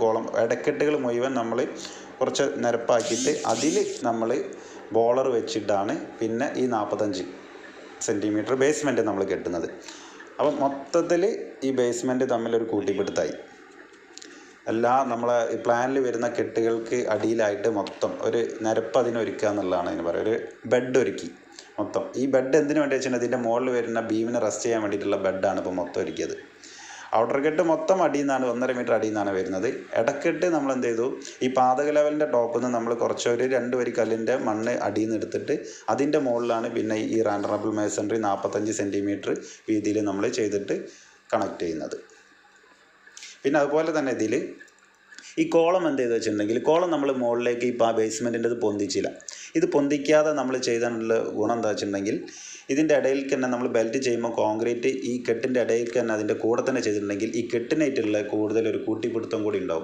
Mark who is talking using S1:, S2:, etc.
S1: Column ഇടക്കെട്ടുകൾ മുഴുവൻ നമ്മൾ കുറച്ച് നിരപ്പാക്കിയിട്ട് അതിൽ നമ്മൾ ബോളർ വെച്ചിട്ടാണ് പിന്നെ ഈ 45 സെൻറ്റിമീറ്റർ ബേസ്മെൻറ്റ് നമ്മൾ കെട്ടുന്നത്. അപ്പം മൊത്തത്തിൽ ഈ ബേസ്മെൻറ്റ് തമ്മിലൊരു കൂട്ടിപ്പിടുത്തായി. നമ്മളെ ഈ പ്ലാനിൽ വരുന്ന കെട്ടുകൾക്ക് അടിയിലായിട്ട് മൊത്തം ഒരു നിരപ്പ് അതിനൊരുക്കുക എന്നുള്ളതാണ് അതിന് പറയുക. ഒരു ബെഡ് ഒരുക്കി മൊത്തം. ഈ ബെഡ് എന്തിനു വേണ്ടി വെച്ചാൽ ഇതിൻ്റെ മുകളിൽ വരുന്ന ബീമിനെ റെസ്റ്റ് ചെയ്യാൻ വേണ്ടിയിട്ടുള്ള ബെഡാണ് ഇപ്പോൾ മൊത്തം ഒരുക്കിയത്. ഔട്ടർ കെട്ട് മൊത്തം അടിയിൽ നിന്നാണ് 1.5 മീറ്റർ അടിയിൽ നിന്നാണ് വരുന്നത്. ഇടക്കെട്ട് നമ്മൾ എന്ത് ചെയ്തു, ഈ പാതക ലെവലിൻ്റെ ടോപ്പിൽ നിന്ന് നമ്മൾ കുറച്ചൊരു 2 വരി കല്ലിൻ്റെ മണ്ണ് അടിയിൽ നിന്ന് എടുത്തിട്ട് അതിൻ്റെ മുകളിലാണ് പിന്നെ ഈ റാൻഡറബിൾ മേസൺറി 45 സെൻറ്റിമീറ്റർ വീതിയിൽ നമ്മൾ ചെയ്തിട്ട് കണക്ട് ചെയ്യുന്നത്. പിന്നെ അതുപോലെ തന്നെ ഇതിൽ ഈ കോളം എന്ത് ചെയ്ത് വെച്ചിട്ടുണ്ടെങ്കിൽ, കോളം നമ്മൾ മുകളിലേക്ക് ഇപ്പോൾ ആ ബേസ്മെൻറ്റിൻ്റെ ഇത് പൊന്തിച്ചില്ല. ഇത് പൊന്തിക്കാതെ നമ്മൾ ചെയ്തിട്ടുള്ള ഗുണം എന്താ വെച്ചിട്ടുണ്ടെങ്കിൽ, ഇതിൻ്റെ ഇടയിലേക്ക് തന്നെ നമ്മൾ ബെൽറ്റ് ചെയ്യുമ്പോൾ കോൺക്രീറ്റ് ഈ കെട്ടിൻ്റെ ഇടയിലേക്ക് തന്നെ അതിൻ്റെ കൂടെ തന്നെ ചെയ്തിട്ടുണ്ടെങ്കിൽ ഈ കെട്ടിനായിട്ടുള്ള കൂടുതലൊരു കൂട്ടിപ്പിടുത്തം കൂടി ഉണ്ടാവും.